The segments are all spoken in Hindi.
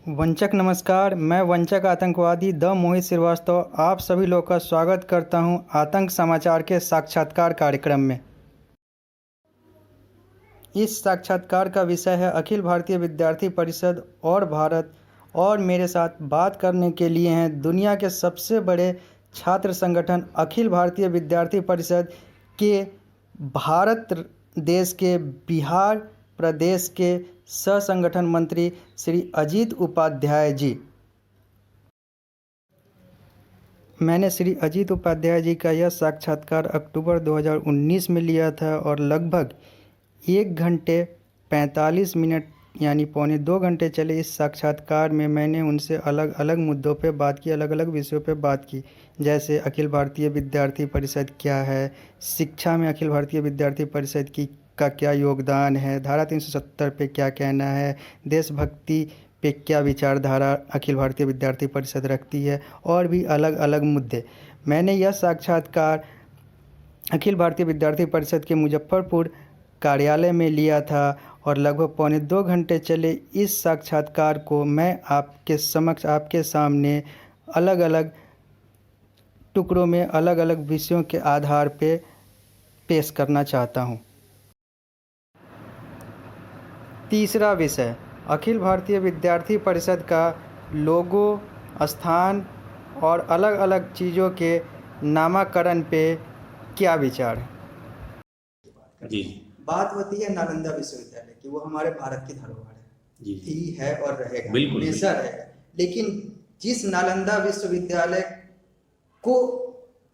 वंचक नमस्कार। मैं वंचक आतंकवादी द मोहित श्रीवास्तव आप सभी लोग का स्वागत करता हूं आतंक समाचार के साक्षात्कार कार्यक्रम में। इस साक्षात्कार का विषय है अखिल भारतीय विद्यार्थी परिषद और भारत, और मेरे साथ बात करने के लिए हैं दुनिया के सबसे बड़े छात्र संगठन अखिल भारतीय विद्यार्थी परिषद के भारत देश के बिहार प्रदेश के सह संगठन मंत्री श्री अजीत उपाध्याय जी। मैंने श्री अजीत उपाध्याय जी का यह साक्षात्कार अक्टूबर 2019 में लिया था और लगभग 1 घंटे 45 मिनट यानी पौने 2 घंटे चले इस साक्षात्कार में मैंने उनसे अलग अलग मुद्दों पे बात की, अलग अलग विषयों पे बात की, जैसे अखिल भारतीय विद्यार्थी परिषद क्या है, शिक्षा में अखिल भारतीय विद्यार्थी परिषद का क्या योगदान है, धारा 370 पे क्या कहना है, देशभक्ति पे क्या विचारधारा अखिल भारतीय विद्यार्थी परिषद रखती है, और भी अलग अलग मुद्दे। मैंने यह साक्षात्कार अखिल भारतीय विद्यार्थी परिषद के मुजफ्फरपुर कार्यालय में लिया था और लगभग पौने 2 घंटे चले इस साक्षात्कार को मैं आपके समक्ष, आपके सामने अलग अलग टुकड़ों में अलग अलग विषयों के आधार पे पेश करना चाहता हूँ। तीसरा विषय, अखिल भारतीय विद्यार्थी परिषद का लोगो, स्थान और अलग अलग चीज़ों के नामकरण पे क्या विचार है। जी, बात होती है नालंदा विश्वविद्यालय की, वो हमारे भारत की धरोहर है, जी, थी, है और रहेगा, बिल्कुल हमेशा रहेगा। लेकिन जिस नालंदा विश्वविद्यालय को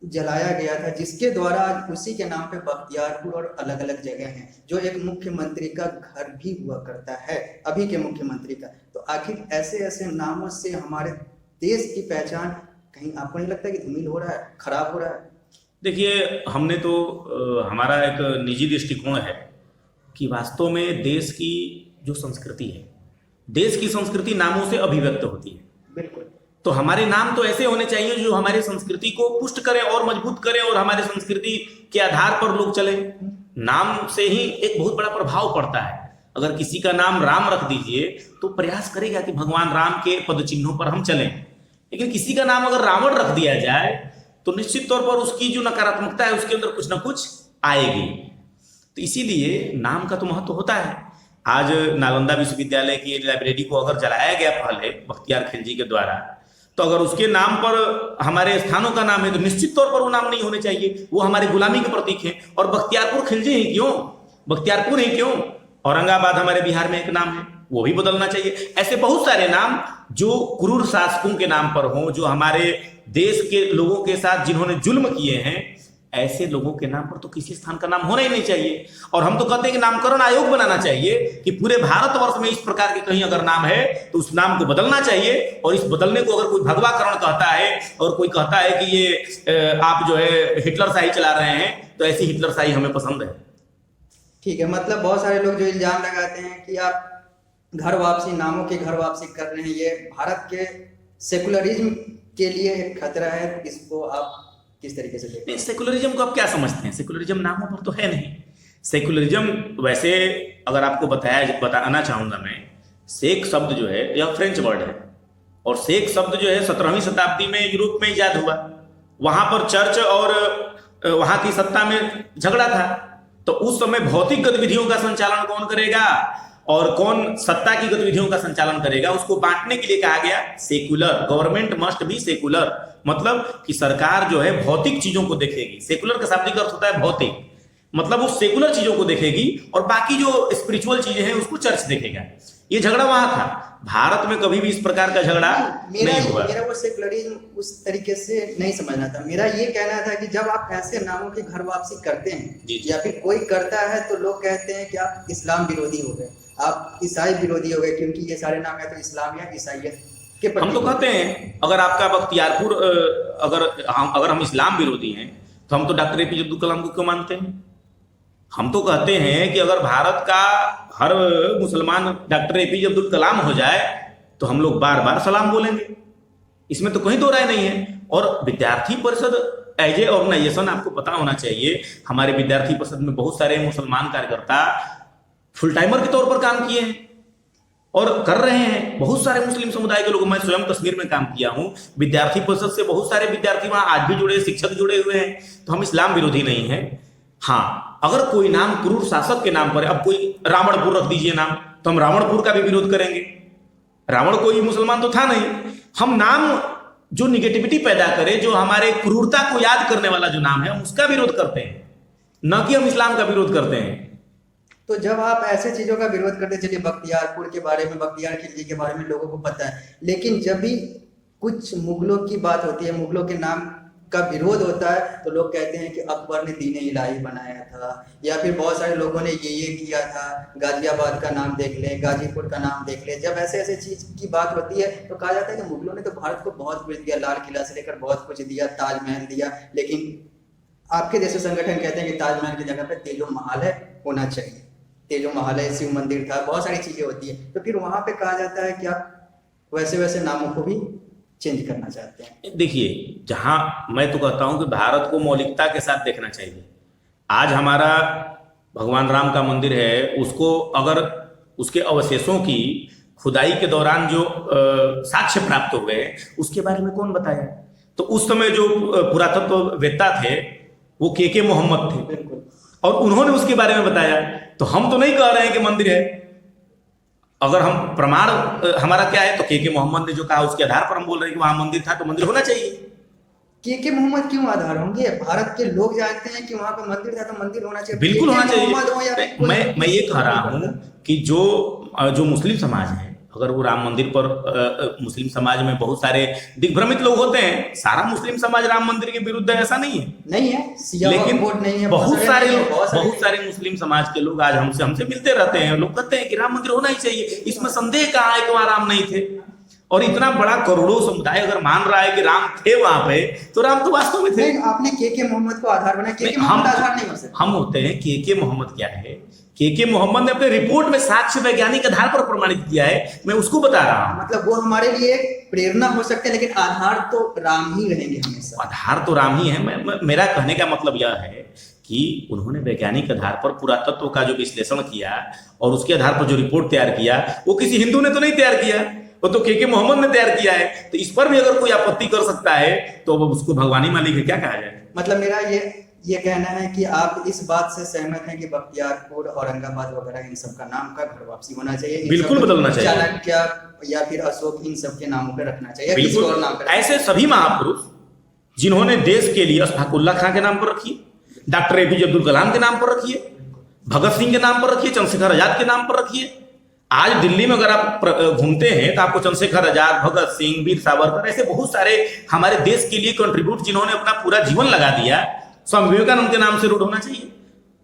जलाया गया था, जिसके द्वारा आज उसी के नाम पे बख्तियारपुर और अलग अलग जगह हैं, जो एक मुख्यमंत्री का घर भी हुआ करता है, अभी के मुख्यमंत्री का, तो आखिर ऐसे ऐसे नामों से हमारे देश की पहचान कहीं आपको नहीं लगता कि धूमिल हो रहा है, खराब हो रहा है? देखिए, हमने तो हमारा एक निजी दृष्टिकोण है कि वास्तव में देश की जो संस्कृति है, देश की संस्कृति नामों से अभिव्यक्त होती है। बिल्कुल। तो हमारे नाम तो ऐसे होने चाहिए जो हमारी संस्कृति को पुष्ट करें और मजबूत करें और हमारे संस्कृति के आधार पर लोग चले। नाम से ही एक बहुत बड़ा प्रभाव पड़ता है। अगर किसी का नाम राम रख दीजिए तो प्रयास करेगा कि भगवान राम के पद चिन्हों पर हम चलें, लेकिन किसी का नाम अगर रावण रख दिया जाए तो निश्चित तौर पर उसकी जो नकारात्मकता है उसके अंदर कुछ ना कुछ आएगी। तो इसीलिए नाम का तो महत्व होता है। आज नालंदा विश्वविद्यालय की लाइब्रेरी को अगर जलाया गया पहले बख्तियार खिलजी के द्वारा, तो अगर उसके नाम पर हमारे स्थानों का नाम है तो निश्चित तौर पर वो नाम नहीं होने चाहिए, वो हमारे गुलामी के प्रतीक हैं। और बख्तियारपुर खिलजी ही क्यों, बख्तियारपुर ही क्यों, औरंगाबाद हमारे बिहार में एक नाम है, वो भी बदलना चाहिए। ऐसे बहुत सारे नाम जो क्रूर शासकों के नाम पर हों, जो हमारे देश के लोगों के साथ जिन्होंने जुल्म किए हैं, ऐसे लोगों के नाम पर तो किसी स्थान का नाम होना ही नहीं चाहिए। और हम तो कहते हैं कि नामकरण आयोग बनाना चाहिए कि पूरे भारतवर्ष में इस प्रकार के कहीं अगर नाम है तो उस नाम को बदलना चाहिए। और इस बदलने को अगर कोई भगवाकरण कहता है और कोई कहता है कि ये आप जो है हिटलर शाही चला रहे हैं, तो ऐसी हिटलर शाही हमें पसंद है। ठीक है, मतलब बहुत सारे लोग जो इल्जाम लगाते हैं कि आप घर वापसी, नामों की घर वापसी कर रहे हैं, ये भारत के सेकुलरिज्म के लिए एक खतरा है। इसको आप किस तरीके से देखते हैं? सेकुलरिज्म को आप क्या समझते हैं? सेकुलरिज्म नामों पर तो है नहीं। सेकुलरिज्म वैसे अगर आपको बताना चाहूंगा मैं, सेक शब्द जो है यह फ्रेंच वर्ड है, और सेक शब्द जो है 17वीं शताब्दी में यूरोप में इजाद हुआ। वहां पर चर्च और वहां की सत्ता में झगड़ा था, तो उस समय भौतिक गतिविधियों का संचालन कौन करेगा और कौन सत्ता की गतिविधियों का संचालन करेगा, उसको बांटने के लिए कहा गया secular. Government must be secular, मतलब कि सरकार जो है भौतिक चीजों को देखेगी। सेकुलर का शाब्दिक अर्थ होता है भौतिक, मतलब वो सेकुलर चीजों को देखेगी और बाकी जो स्पिरिचुअल चीजें हैं उसको चर्च देखेगा। ये झगड़ा वहां था। भारत में कभी भी इस प्रकार का झगड़ा नहीं हुआ। मेरा वो सेकुलरिज्म उस तरीके से नहीं समझना था। मेरा ये कहना था कि जब आप ऐसे नामों की घर वापसी करते हैं या फिर कोई करता है तो लोग कहते हैं कि आप इस्लाम विरोधी हो गए, आप ईसाई विरोधी हो गए, क्योंकि ये सारे नाम है तो इस्लाम या ईसाइयत के प्रति। हम तो कहते हैं अगर आपका बख्तियारपुर अगर हम इस्लाम विरोधी हैं तो हम तो डॉक्टर एपीजे अब्दुल कलाम को क्यों मानते हैं? हम तो कहते हैं कि अगर भारत का हर मुसलमान डॉक्टर एपीजे अब्दुल कलाम हो जाए तो हम लोग बार बार सलाम बोलेंगे, इसमें तो कहीं दो राय नहीं है। और विद्यार्थी परिषद एज ए ऑर्गेनाइजेशन, आपको पता होना चाहिए, हमारे विद्यार्थी परिषद में बहुत सारे मुसलमान कार्यकर्ता फुल टाइमर के तौर पर काम किए हैं। और कर रहे हैं बहुत सारे मुस्लिम समुदाय के लोग। मैं स्वयं कश्मीर में काम किया हूं, विद्यार्थी परिषद से बहुत सारे विद्यार्थी वहां आज भी जुड़े, शिक्षक जुड़े हुए हैं। तो हम इस्लाम विरोधी नहीं है। हाँ, अगर कोई नाम क्रूर शासक के नाम पर, अब कोई रावणपुर रख दीजिए नाम, तो हम रावणपुर का भी विरोध करेंगे। रावण कोई मुसलमान तो था नहीं। हम नाम जो निगेटिविटी पैदा करे, जो हमारे क्रूरता को याद करने वाला जो नाम है, हम उसका विरोध करते हैं, न कि हम इस्लाम का विरोध करते हैं। तो जब आप ऐसे चीजों का विरोध करते, चलिए बख्तियारपुर के बारे में, बख्तियार खिलजी के बारे में लोगों को पता है, लेकिन जब भी कुछ मुगलों की बात होती है, मुगलों के नाम का विरोध होता है, तो लोग कहते हैं कि अकबर ने दीन इलाही बनाया था, या फिर बहुत सारे लोगों ने ये किया था। गाजियाबाद का नाम देख लें, गाजीपुर का नाम देख लें। जब ऐसे ऐसे चीज की बात होती है तो कहा जाता है कि मुगलों ने तो भारत को बहुत कुछ दिया, लाल किला से लेकर बहुत कुछ दिया, ताजमहल दिया। लेकिन आपके जैसे संगठन कहते हैं कि ताजमहल की जगह पे तेजो महल होना चाहिए, तेजो महल है, शिव मंदिर था, बहुत सारी चीजें होती है। तो फिर वहां पे कहा जाता है कि आप वैसे वैसे नामों को भी चेंज करना चाहते हैं। देखिए, जहां मैं तो कहता हूं कि भारत को मौलिकता के साथ देखना चाहिए। आज हमारा भगवान राम का मंदिर है, उसको अगर उसके अवशेषों की खुदाई के दौरान जो साक्ष्य प्राप्त हो गए, उसके बारे में कौन बताया? तो उस समय जो पुरातत्ववेत्ता थे वो के मोहम्मद थे, बिल्कुल, और उन्होंने उसके बारे में बताया। तो हम तो नहीं कह रहे हैं कि मंदिर है। अगर हम प्रमाण हमारा क्या है, तो के मोहम्मद ने जो कहा उसके आधार पर हम बोल रहे हैं कि वहां मंदिर था, तो मंदिर होना चाहिए। के मोहम्मद क्यों आधार होंगे? भारत के लोग जानते हैं कि वहां पे मंदिर था, तो मंदिर होना चाहिए, बिल्कुल होना मोहम्मद हो या चाहिए। कोई- मैं ये कह रहा हूं कि जो मुस्लिम समाज है, अगर वो राम मंदिर पर मुस्लिम समाज में बहुत सारे दिग्भ्रमित लोग होते हैं। सारा मुस्लिम समाज राम मंदिर के विरुद्ध है, ऐसा नहीं है। नहीं है, लेकिन वोट नहीं है, बहुत सारे नहीं है, लोग, बहुत सारे मुस्लिम समाज के लोग आज हमसे मिलते रहते हैं। लोग कहते हैं कि राम मंदिर होना ही चाहिए, इसमें संदेह कहाँ है कि वहां राम नहीं थे। और इतना बड़ा करोड़ों समुदाय अगर मान रहा है कि राम थे वहां पे, तो राम तो वास्तव में थे। नहीं, आपने के मोहम्मद को आधार बनाया, के मोहम्मद आधार नहीं हो सकता। हम होते हैं के मोहम्मद क्या है? के मोहम्मद ने अपने रिपोर्ट में साक्ष्य वैज्ञानिक आधार पर प्रमाणित किया है, मैं उसको बता रहा हूं। मतलब वो हमारे लिए एक प्रेरणा हो सकते हैं, लेकिन आधार तो राम ही रहेंगे हमेशा। आधार तो राम ही है। मेरा कहने का मतलब यह है कि उन्होंने वैज्ञानिक आधार पर पुरातत्व का जो विश्लेषण किया और उसके आधार पर जो रिपोर्ट तैयार किया, वो किसी हिंदू ने तो नहीं तैयार किया, वो तो के मोहम्मद ने तैयार किया है। तो इस पर भी अगर कोई आपत्ति कर सकता है तो उसको भगवानी मालिक है, क्या कहा जाए। मतलब मेरा ये कहना है कि आप इस बात से सहमत हैं कि बख्तियारपुर, औरंगाबाद वगैरह इन सब का नाम का घर वापसी होना चाहिए, बिल्कुल बदलना चाहिए। चाणक्य या फिर अशोक, इन सब के नामों पे रखना चाहिए, किसी बिल्कुल और नाम पे। ऐसे सभी महापुरुष जिन्होंने देश के लिए अशफाकुल्ला खां के नाम पर रखिए, डॉक्टर एपीजे अब्दुल कलाम के नाम पर रखिए, भगत सिंह के नाम पर रखिए, चंद्रशेखर आजाद के नाम पर रखिए। आज दिल्ली में अगर आप घूमते हैं तो आपको चंद्रशेखर आजाद, भगत सिंह, वीर सावरकर, ऐसे बहुत सारे हमारे देश के लिए कंट्रीब्यूट जिन्होंने अपना पूरा जीवन लगा दिया। स्वामी विवेकानंद के नाम से रोड होना चाहिए,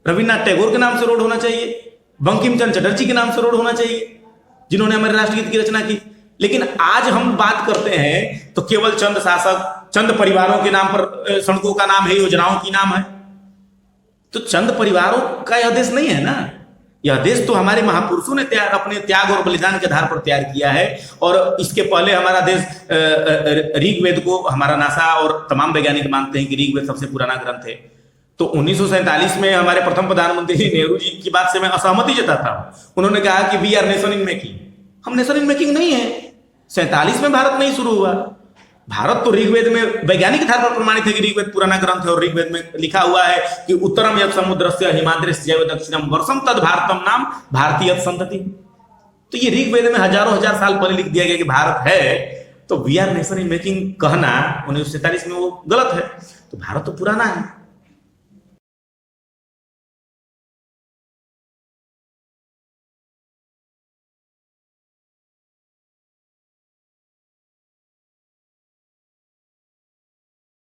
रविन्द्रनाथ टैगोर के नाम से रोड होना चाहिए, बंकिम चंद्र चटर्जी के नाम से रोड होना चाहिए, जिन्होंने हमारे राष्ट्रगीत की रचना की। लेकिन आज हम बात करते हैं तो केवल चंद शासक, चंद परिवारों के नाम पर सड़कों का नाम है, योजनाओं की नाम है। तो चंद परिवारों का यह देश नहीं है ना। यह देश तो हमारे महापुरुषों ने अपने त्याग और बलिदान के आधार पर तैयार किया है। और इसके पहले हमारा देश ऋग्वेद को, हमारा नासा और तमाम वैज्ञानिक मानते हैं कि ऋग्वेद सबसे पुराना ग्रंथ है। तो 1947 में हमारे प्रथम प्रधानमंत्री नेहरू जी की बात से मैं असहमति जताता हूं। उन्होंने कहा कि we are nation in making. हम नेशन इन मेकिंग नहीं है। 47 में भारत नहीं शुरू हुआ। भारत तो ऋग्वेद में वैज्ञानिक आधार पर प्रमाणित है कि ऋग्वेद पुराना ग्रंथ है। और ऋग्वेद में लिखा हुआ है कि उत्तरम यत् समुद्रस्य हिमाद्रिश्च जैव दक्षिणम वर्षम तद भारतम नाम भारतीय संतति। तो ये ऋग्वेद में हजारों हजार साल पहले लिख दिया गया कि भारत है। तो we are nation in making कहना 1947 में वो गलत है। तो भारत तो पुराना है।